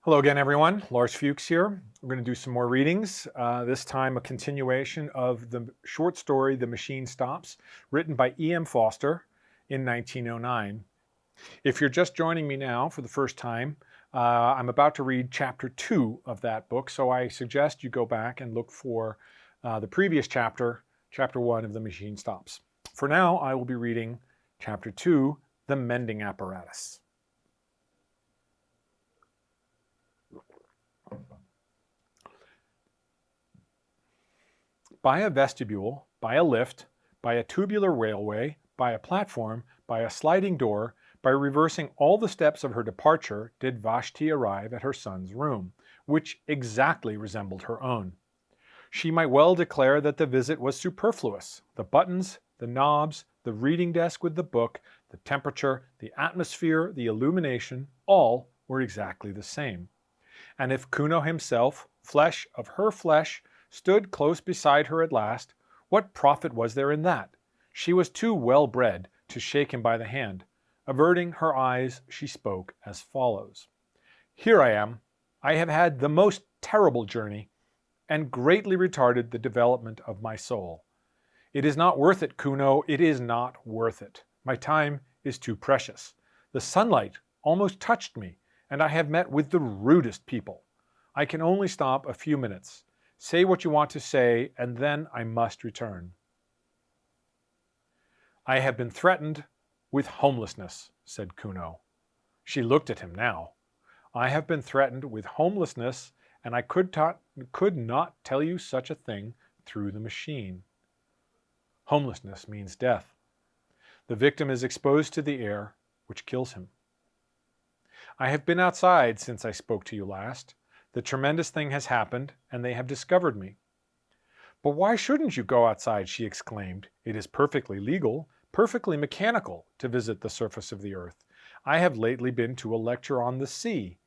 Hello again, everyone. Lars Fuchs here. We're going to do some more readings, this time a continuation of the short story, The Machine Stops, written by E.M. Forster in 1909. If you're just joining me now for the first time, I'm about to read chapter 2 of that book, so I suggest you go back and look for the previous chapter, chapter 1 of The Machine Stops. For now, I will be reading chapter 2, The Mending Apparatus. By a vestibule, by a lift, by a tubular railway, by a platform, by a sliding door, by reversing all the steps of her departure, did Vashti arrive at her son's room, which exactly resembled her own. She might well declare that the visit was superfluous. The buttons, the knobs, the reading desk with the book, the temperature, the atmosphere, the illumination, all were exactly the same. And if Kuno himself, flesh of her flesh, stood close beside her at last, what profit was there in that? She was too well bred to shake him by the hand. Averting her eyes, she spoke as follows. Here I am. I have had the most terrible journey, and greatly retarded the development of my soul. It is not worth it, Kuno, it is not worth it. My time is too precious. The sunlight almost touched me, and I have met with the rudest people. I can only stop a few minutes. Say what you want to say, and then I must return. I have been threatened with homelessness, said Kuno. She looked at him now. I have been threatened with homelessness, and I could not tell you such a thing through the machine. Homelessness means death. The victim is exposed to the air, which kills him. I have been outside since I spoke to you last. The tremendous thing has happened, and they have discovered me. But why shouldn't you go outside, she exclaimed. It is perfectly legal, perfectly mechanical to visit the surface of the earth. I have lately been to a lecture on the sea.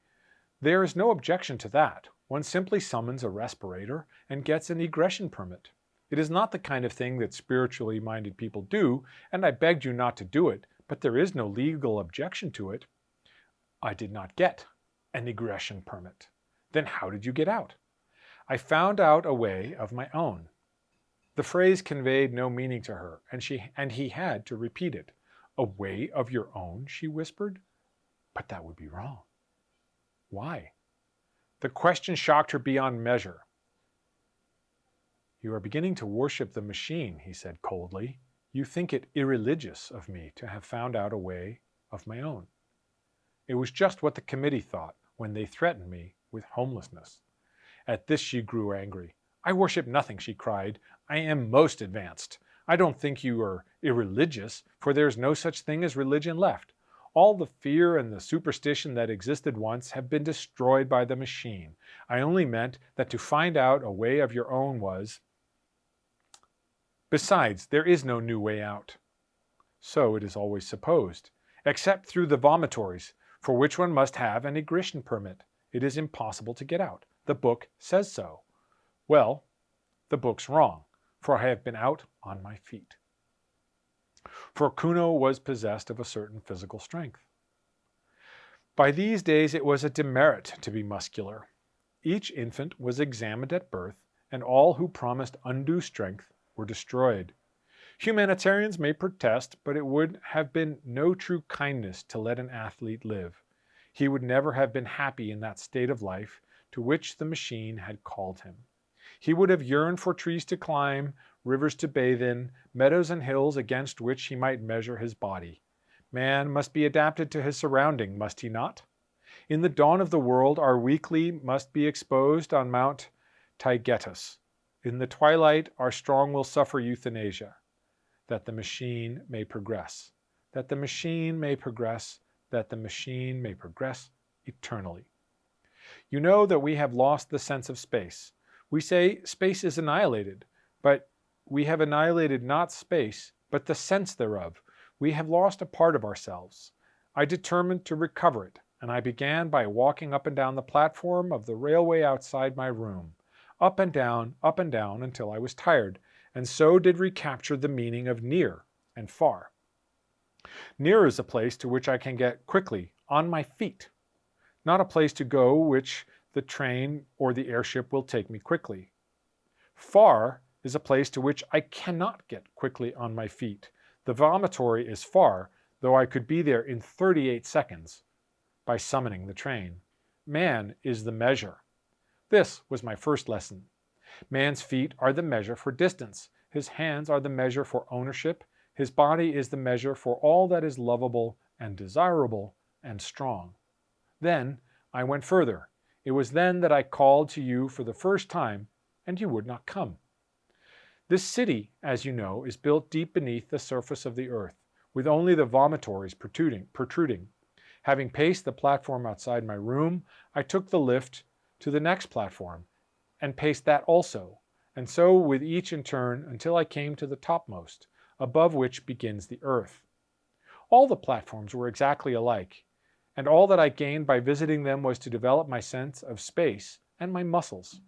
There is no objection to that. One simply summons a respirator and gets an egression permit. It is not the kind of thing that spiritually minded people do, and I begged you not to do it, but there is no legal objection to it. I did not get an egression permit. Then how did you get out? I found out a way of my own. The phrase conveyed no meaning to her, and he had to repeat it. A way of your own, she whispered. But that would be wrong. Why? The question shocked her beyond measure. You are beginning to worship the machine, he said coldly. You think it irreligious of me to have found out a way of my own. It was just what the committee thought when they threatened me with homelessness. At this she grew angry. I worship nothing, she cried. I am most advanced. I don't think you are irreligious, for there is no such thing as religion left. All the fear and the superstition that existed once have been destroyed by the machine. I only meant that to find out a way of your own was... Besides, there is no new way out. So it is always supposed, except through the vomitories, for which one must have an egression permit. It is impossible to get out. The book says so. Well, the book's wrong, for I have been out on my feet. For Kuno was possessed of a certain physical strength. By these days it was a demerit to be muscular. Each infant was examined at birth, and all who promised undue strength were destroyed. Humanitarians may protest, but it would have been no true kindness to let an athlete live. He would never have been happy in that state of life to which the machine had called him. He would have yearned for trees to climb, rivers to bathe in, meadows and hills against which he might measure his body. Man must be adapted to his surrounding, must he not? In the dawn of the world, our weakly must be exposed on Mount Taygetus. In the twilight, our strong will suffer euthanasia, that the machine may progress, that the machine may progress, that the machine may progress eternally. You know that we have lost the sense of space. We say space is annihilated, but we have annihilated not space, but the sense thereof. We have lost a part of ourselves. I determined to recover it, and I began by walking up and down the platform of the railway outside my room, up and down until I was tired, and so did recapture the meaning of near and far. Near is a place to which I can get quickly on my feet. not a place to go which the train or the airship will take me quickly. Far is a place to which I cannot get quickly on my feet. The vomitory is far, though I could be there in 38 seconds by summoning the train. Man is the measure. This was my first lesson. Man's feet are the measure for distance. His hands are the measure for ownership. His body is the measure for all that is lovable and desirable and strong. Then I went further. It was then that I called to you for the first time, and you would not come. This city, as you know, is built deep beneath the surface of the earth, with only the vomitories protruding. Having paced the platform outside my room, I took the lift to the next platform, and paced that also, and so with each in turn until I came to the topmost, above which begins the earth. All the platforms were exactly alike, and all that I gained by visiting them was to develop my sense of space and my muscles.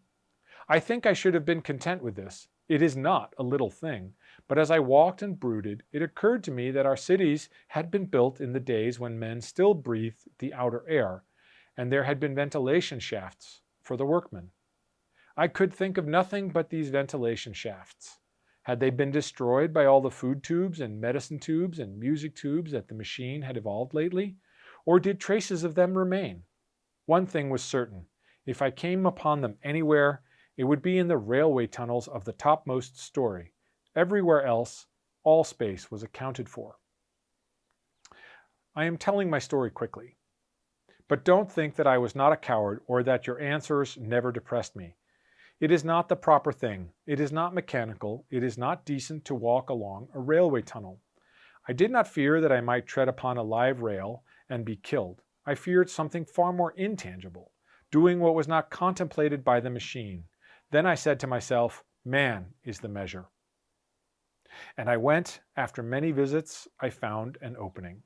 I think I should have been content with this. It is not a little thing, but as I walked and brooded, it occurred to me that our cities had been built in the days when men still breathed the outer air, and there had been ventilation shafts for the workmen. I could think of nothing but these ventilation shafts. Had they been destroyed by all the food tubes and medicine tubes and music tubes that the machine had evolved lately? Or did traces of them remain? One thing was certain. If I came upon them anywhere, it would be in the railway tunnels of the topmost story. Everywhere else, all space was accounted for. I am telling my story quickly. But don't think that I was not a coward or that your answers never depressed me. It is not the proper thing. It is not mechanical. It is not decent to walk along a railway tunnel. I did not fear that I might tread upon a live rail and be killed. I feared something far more intangible, doing what was not contemplated by the machine. Then I said to myself, man is the measure. And I went. After many visits, I found an opening.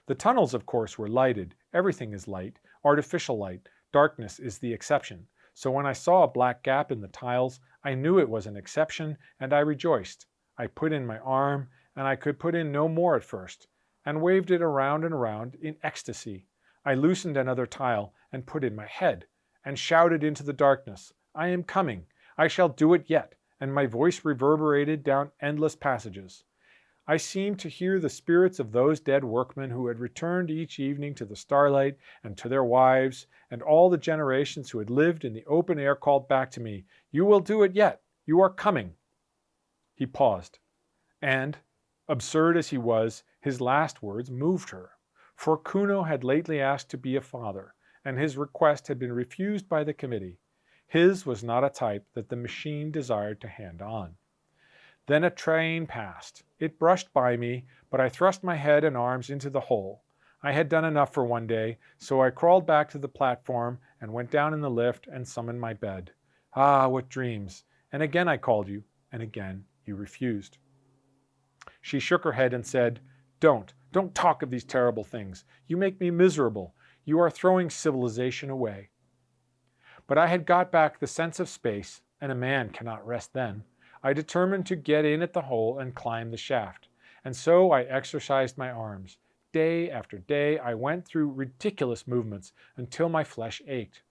The tunnels, of course, were lighted. Everything is light, artificial light. Darkness is the exception. So when I saw a black gap in the tiles, I knew it was an exception, and I rejoiced. I put in my arm, and I could put in no more at first, and waved it around and around in ecstasy. I loosened another tile and put in my head, and shouted into the darkness, I am coming, I shall do it yet, and my voice reverberated down endless passages. I seemed to hear the spirits of those dead workmen who had returned each evening to the starlight and to their wives, and all the generations who had lived in the open air called back to me, you will do it yet, you are coming. He paused, and, absurd as he was, his last words moved her. For Kuno had lately asked to be a father, and his request had been refused by the committee. His was not a type that the machine desired to hand on. Then a train passed. It brushed by me, but I thrust my head and arms into the hole. I had done enough for one day, so I crawled back to the platform and went down in the lift and summoned my bed. Ah, what dreams! And again I called you, and again you refused. She shook her head and said, Don't talk of these terrible things. You make me miserable. You are throwing civilization away. But I had got back the sense of space, and a man cannot rest then. I determined to get in at the hole and climb the shaft, and so I exercised my arms. Day after day I went through ridiculous movements until my flesh ached,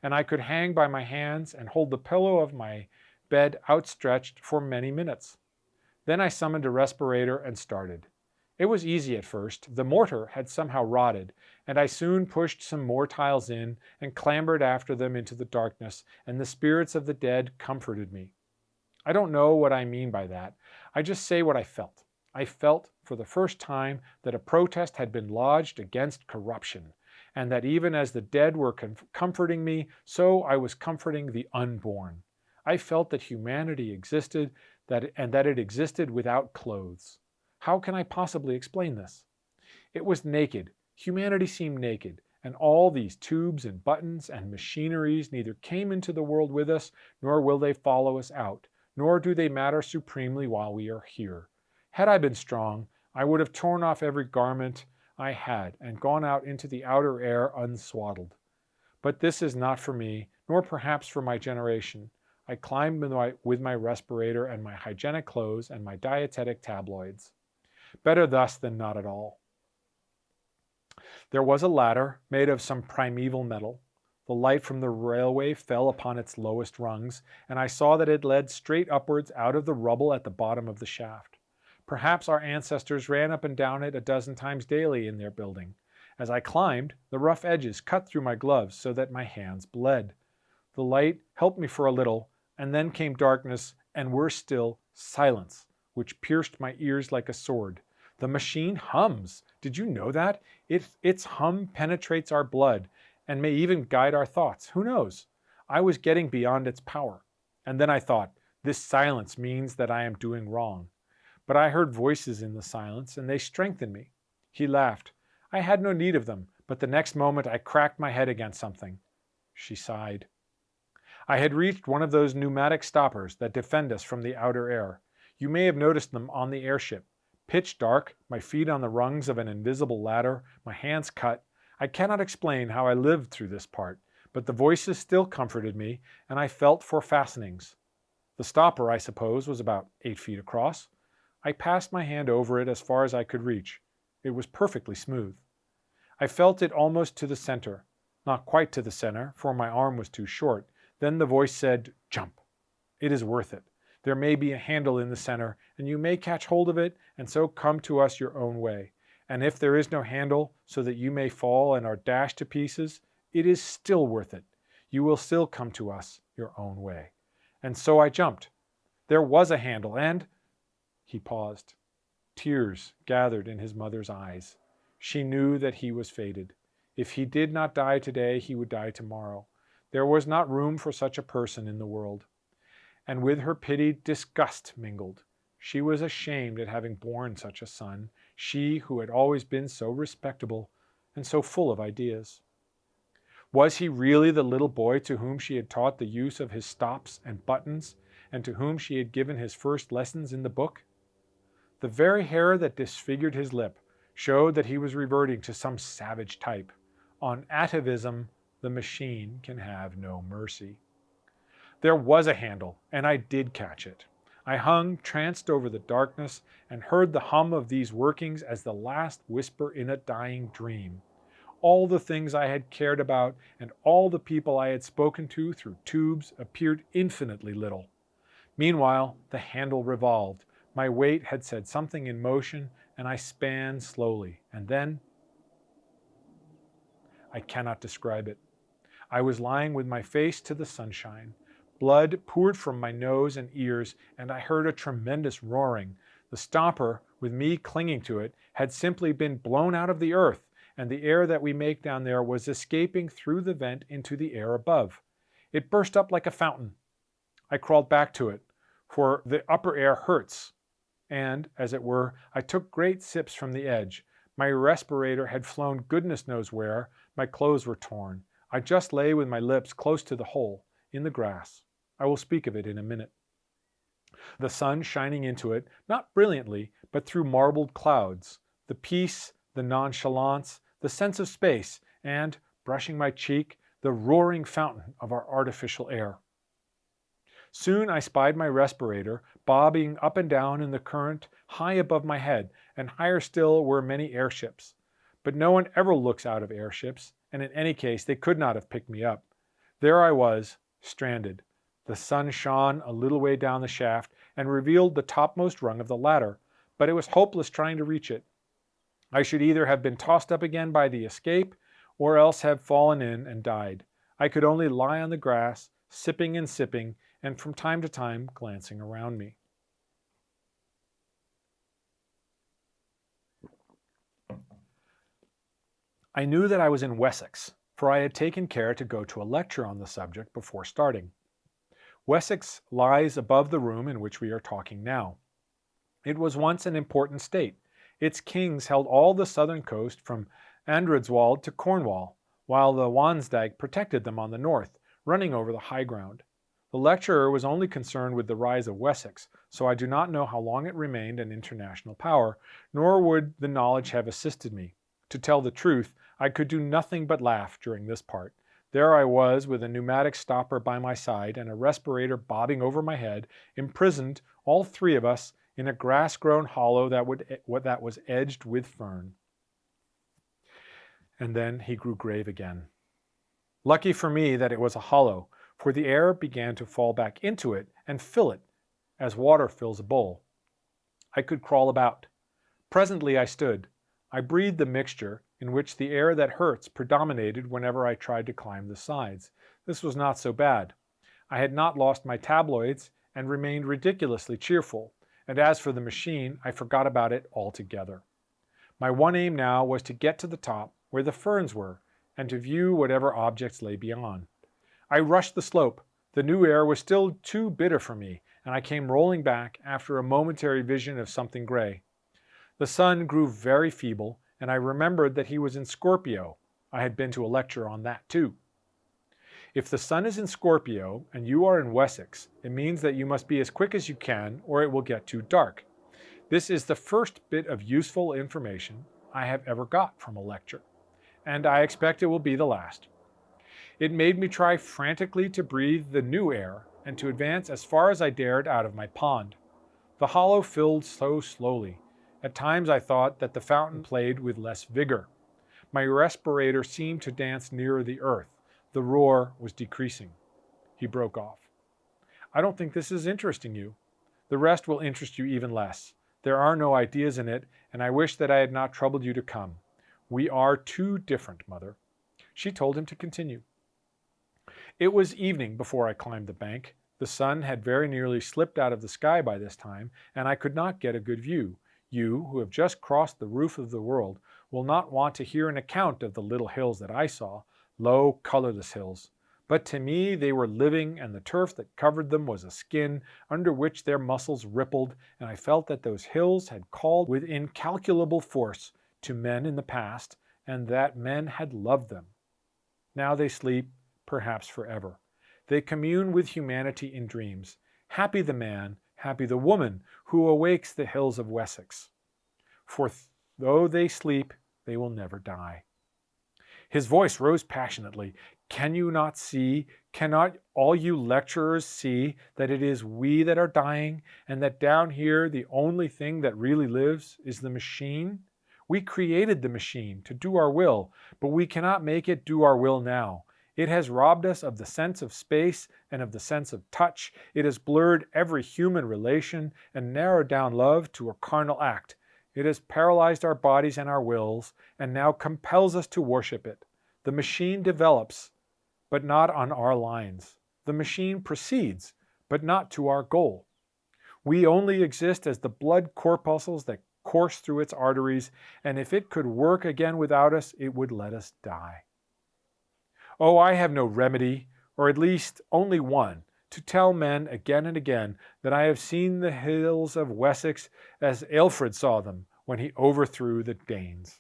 and I could hang by my hands and hold the pillow of my bed outstretched for many minutes. Then I summoned a respirator and started. It was easy at first. The mortar had somehow rotted, and I soon pushed some more tiles in and clambered after them into the darkness, and the spirits of the dead comforted me. I don't know what I mean by that. I just say what I felt. I felt for the first time that a protest had been lodged against corruption, and that even as the dead were comforting me, so I was comforting the unborn. I felt that humanity existed, and that it existed without clothes. How can I possibly explain this? It was naked. Humanity seemed naked, and all these tubes and buttons and machineries neither came into the world with us, nor will they follow us out, nor do they matter supremely while we are here. Had I been strong, I would have torn off every garment I had and gone out into the outer air unswaddled. But this is not for me, nor perhaps for my generation. I climbed with my respirator and my hygienic clothes and my dietetic tabloids. Better thus than not at all. There was a ladder made of some primeval metal. The light from the railway fell upon its lowest rungs, and I saw that it led straight upwards out of the rubble at the bottom of the shaft. Perhaps our ancestors ran up and down it a dozen times daily in their building. As I climbed, the rough edges cut through my gloves so that my hands bled. The light helped me for a little, and then came darkness, and worse still, silence, which pierced my ears like a sword. The machine hums. Did you know that? Its hum penetrates our blood and may even guide our thoughts. Who knows? I was getting beyond its power. And then I thought, this silence means that I am doing wrong. But I heard voices in the silence, and they strengthened me. He laughed. I had no need of them, but the next moment I cracked my head against something. She sighed. I had reached one of those pneumatic stoppers that defend us from the outer air. You may have noticed them on the airship. Pitch dark, my feet on the rungs of an invisible ladder, my hands cut. I cannot explain how I lived through this part, but the voices still comforted me, and I felt for fastenings. The stopper, I suppose, was about 8 feet across. I passed my hand over it as far as I could reach. It was perfectly smooth. I felt it almost to the center. Not quite to the center, for my arm was too short. Then the voice said, "Jump. It is worth it. There may be a handle in the center, and you may catch hold of it, and so come to us your own way. And if there is no handle, so that you may fall and are dashed to pieces, it is still worth it. You will still come to us your own way." And so I jumped. There was a handle, and... He paused. Tears gathered in his mother's eyes. She knew that he was fated. If he did not die today, he would die tomorrow. There was not room for such a person in the world. And with her pity, disgust mingled. She was ashamed at having borne such a son, she who had always been so respectable and so full of ideas. Was he really the little boy to whom she had taught the use of his stops and buttons, and to whom she had given his first lessons in the book? The very hair that disfigured his lip showed that he was reverting to some savage type. On atavism, the machine can have no mercy. There was a handle, and I did catch it. I hung tranced over the darkness and heard the hum of these workings as the last whisper in a dying dream. All the things I had cared about and all the people I had spoken to through tubes appeared infinitely little. Meanwhile, the handle revolved. My weight had set something in motion, and I span slowly. And then... I cannot describe it. I was lying with my face to the sunshine. Blood poured from my nose and ears, and I heard a tremendous roaring. The stopper, with me clinging to it, had simply been blown out of the earth, and the air that we make down there was escaping through the vent into the air above. It burst up like a fountain. I crawled back to it, for the upper air hurts. And, as it were, I took great sips from the edge. My respirator had flown goodness knows where. My clothes were torn. I just lay with my lips close to the hole, in the grass. I will speak of it in a minute. The sun shining into it, not brilliantly, but through marbled clouds. The peace, the nonchalance, the sense of space, and, brushing my cheek, the roaring fountain of our artificial air. Soon I spied my respirator bobbing up and down in the current high above my head, and higher still were many airships. But no one ever looks out of airships, and in any case they could not have picked me up. There I was, stranded. The sun shone a little way down the shaft and revealed the topmost rung of the ladder, but it was hopeless trying to reach it. I should either have been tossed up again by the escape, or else have fallen in and died. I could only lie on the grass, sipping and sipping, and from time to time glancing around me. I knew that I was in Wessex, for I had taken care to go to a lecture on the subject before starting. Wessex lies above the room in which we are talking now. It was once an important state. Its kings held all the southern coast from Andredswald to Cornwall, while the Wansdyke protected them on the north, running over the high ground. The lecturer was only concerned with the rise of Wessex, so I do not know how long it remained an international power, nor would the knowledge have assisted me. To tell the truth, I could do nothing but laugh during this part. There I was with a pneumatic stopper by my side and a respirator bobbing over my head, imprisoned, all three of us, in a grass-grown hollow that was edged with fern. And then he grew grave again. Lucky for me that it was a hollow, for the air began to fall back into it and fill it, as water fills a bowl. I could crawl about. Presently I stood. I breathed the mixture, in which the air that hurts predominated whenever I tried to climb the sides. This was not so bad. I had not lost my tabloids and remained ridiculously cheerful, and as for the machine, I forgot about it altogether. My one aim now was to get to the top, where the ferns were, and to view whatever objects lay beyond. I rushed the slope. The new air was still too bitter for me, and I came rolling back after a momentary vision of something gray. The sun grew very feeble, and I remembered that he was in Scorpio. I had been to a lecture on that too. If the sun is in Scorpio and you are in Wessex, it means that you must be as quick as you can or it will get too dark. This is the first bit of useful information I have ever got from a lecture, and I expect it will be the last. It made me try frantically to breathe the new air and to advance as far as I dared out of my pond. The hollow filled so slowly. At times I thought that the fountain played with less vigor. My respirator seemed to dance nearer the earth. The roar was decreasing. He broke off. I don't think this is interesting you. The rest will interest you even less. There are no ideas in it, and I wish that I had not troubled you to come. We are too different, Mother. She told him to continue. It was evening before I climbed the bank. The sun had very nearly slipped out of the sky by this time, and I could not get a good view. You, who have just crossed the roof of the world, will not want to hear an account of the little hills that I saw, low, colorless hills. But to me they were living, and the turf that covered them was a skin under which their muscles rippled, and I felt that those hills had called with incalculable force to men in the past, and that men had loved them. Now they sleep, perhaps forever. They commune with humanity in dreams. Happy the man, happy the woman, who awakes the hills of Wessex. For though they sleep, they will never die. His voice rose passionately. Can you not see, cannot all you lecturers see, that it is we that are dying, and that down here the only thing that really lives is the machine? We created the machine to do our will, but we cannot make it do our will now. It has robbed us of the sense of space and of the sense of touch. It has blurred every human relation and narrowed down love to a carnal act. It has paralyzed our bodies and our wills, and now compels us to worship it. The machine develops, but not on our lines. The machine proceeds, but not to our goal. We only exist as the blood corpuscles that course through its arteries, and if it could work again without us, it would let us die. Oh, I have no remedy, or at least only one, to tell men again and again that I have seen the hills of Wessex as Aelfred saw them when he overthrew the Danes.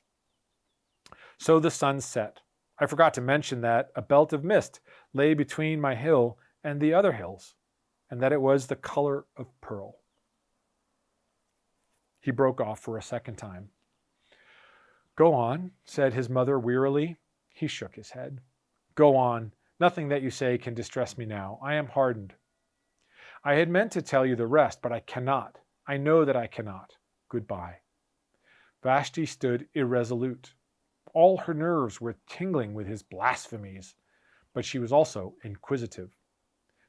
So the sun set. I forgot to mention that a belt of mist lay between my hill and the other hills, and that it was the color of pearl. He broke off for a second time. Go on, said his mother wearily. He shook his head. Go on. Nothing that you say can distress me now. I am hardened. I had meant to tell you the rest, but I cannot. I know that I cannot. Goodbye. Vashti stood irresolute. All her nerves were tingling with his blasphemies, but she was also inquisitive.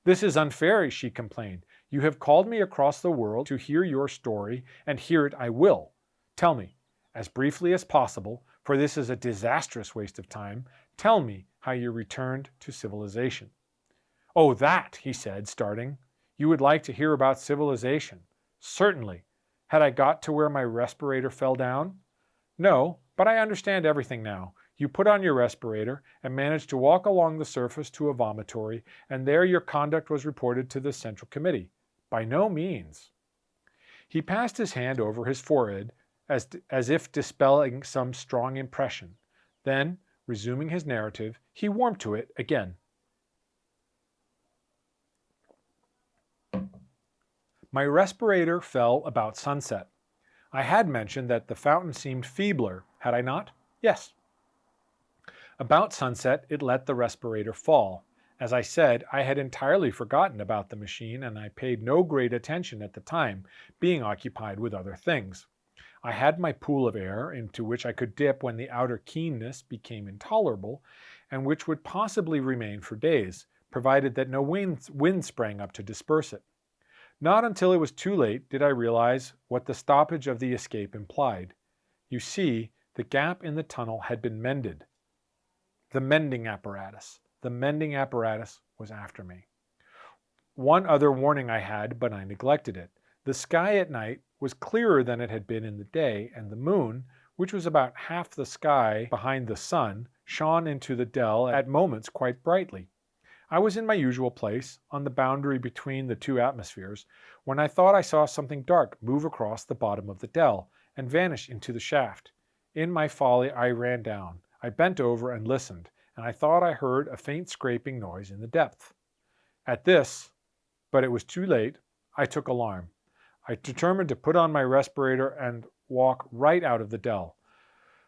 This is unfair, she complained. You have called me across the world to hear your story, and hear it I will. Tell me, as briefly as possible, for this is a disastrous waste of time, tell me how you returned to civilization. Oh, that, he said, starting. You would like to hear about civilization. Certainly. Had I got to where my respirator fell down? No, but I understand everything now. You put on your respirator and managed to walk along the surface to a vomitory, and there your conduct was reported to the Central Committee. By no means. He passed his hand over his forehead as if dispelling some strong impression. Then, resuming his narrative, he warmed to it again. My respirator fell about sunset. I had mentioned that the fountain seemed feebler, had I not? Yes. About sunset, it let the respirator fall. As I said, I had entirely forgotten about the machine, and I paid no great attention at the time, being occupied with other things. I had my pool of air into which I could dip when the outer keenness became intolerable, and which would possibly remain for days, provided that no wind sprang up to disperse it. Not until it was too late did I realize what the stoppage of the escape implied. You see, the gap in the tunnel had been mended. The mending apparatus. The mending apparatus was after me. One other warning I had, but I neglected it. The sky at night was clearer than it had been in the day, and the moon, which was about half the sky behind the sun, shone into the dell at moments quite brightly. I was in my usual place, on the boundary between the two atmospheres, when I thought I saw something dark move across the bottom of the dell and vanish into the shaft. In my folly I ran down. I bent over and listened, and I thought I heard a faint scraping noise in the depth. At this, but it was too late, I took alarm. I determined to put on my respirator and walk right out of the dell.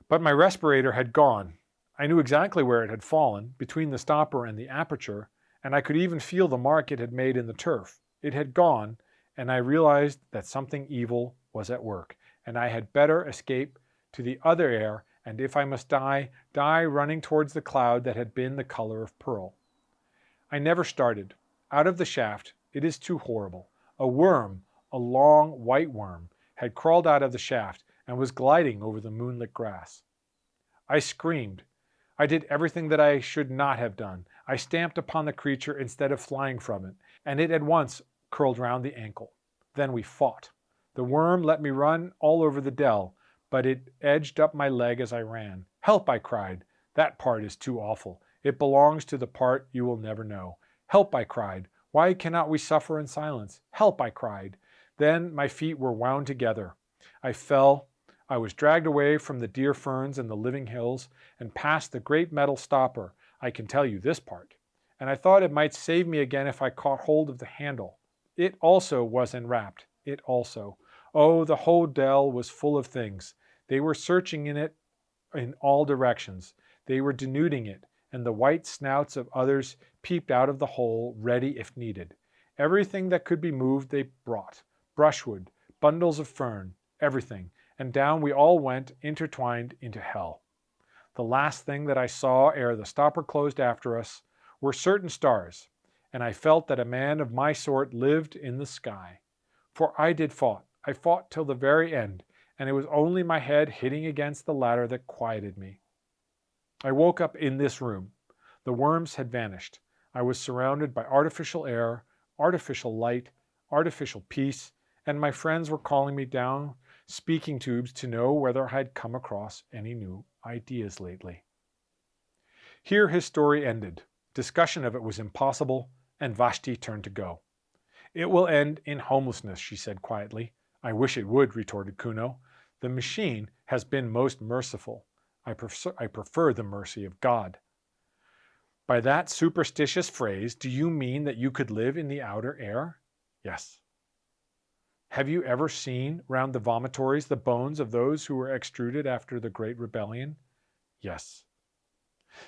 But my respirator had gone. I knew exactly where it had fallen, between the stopper and the aperture, and I could even feel the mark it had made in the turf. It had gone, and I realized that something evil was at work, and I had better escape to the other air, and if I must die, die running towards the cloud that had been the color of pearl. I never started. Out of the shaft, it is too horrible. A worm, a long white worm, had crawled out of the shaft and was gliding over the moonlit grass. I screamed. I did everything that I should not have done. I stamped upon the creature instead of flying from it, and it at once curled round the ankle. Then we fought. The worm let me run all over the dell, but it edged up my leg as I ran. "Help!" I cried. "That part is too awful. It belongs to the part you will never know." "Help!" I cried. "Why cannot we suffer in silence?" "Help!" I cried. Then my feet were wound together. I fell. I was dragged away from the deer ferns and the living hills, and past the great metal stopper. I can tell you this part. And I thought it might save me again if I caught hold of the handle. It also was enwrapped. It also. Oh, the whole dell was full of things. They were searching in it in all directions. They were denuding it, and the white snouts of others peeped out of the hole, ready if needed. Everything that could be moved they brought. Brushwood, bundles of fern, everything. And down we all went, intertwined into hell. The last thing that I saw ere the stopper closed after us were certain stars, and I felt that a man of my sort lived in the sky. For I did fought. I fought till the very end, and it was only my head hitting against the ladder that quieted me. I woke up in this room. The worms had vanished. I was surrounded by artificial air, artificial light, artificial peace, and my friends were calling me down speaking tubes to know whether I had come across any new ideas lately. Here his story ended. Discussion of it was impossible, and Vashti turned to go. "It will end in homelessness," she said quietly. "I wish it would," retorted Kuno. "The machine has been most merciful. I prefer the mercy of God." "By that superstitious phrase, do you mean that you could live in the outer air?" "Yes." "Have you ever seen round the vomitories the bones of those who were extruded after the Great Rebellion?" "Yes."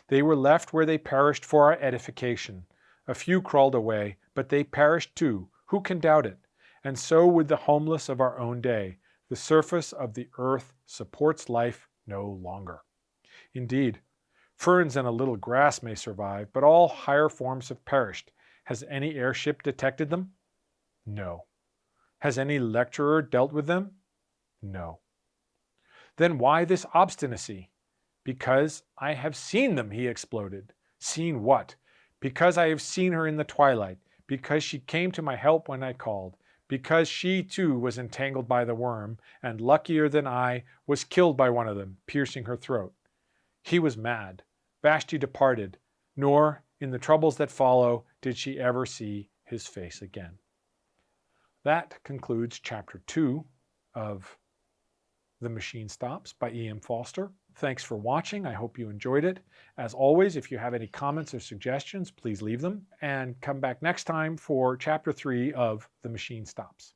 "They were left where they perished for our edification. A few crawled away, but they perished too. Who can doubt it? And so with the homeless of our own day. The surface of the earth supports life no longer. Indeed, ferns and a little grass may survive, but all higher forms have perished. Has any airship detected them? No. Has any lecturer dealt with them? No. Then why this obstinacy? "Because I have seen them," he exploded. "Seen what?" "Because I have seen her in the twilight. Because she came to my help when I called. Because she too was entangled by the worm, and luckier than I, was killed by one of them, piercing her throat." He was mad. Vashti departed, nor, in the troubles that follow, did she ever see his face again. That concludes Chapter 2 of The Machine Stops by E.M. Forster. Thanks for watching. I hope you enjoyed it. As always, if you have any comments or suggestions, please leave them, and come back next time for Chapter 3 of The Machine Stops.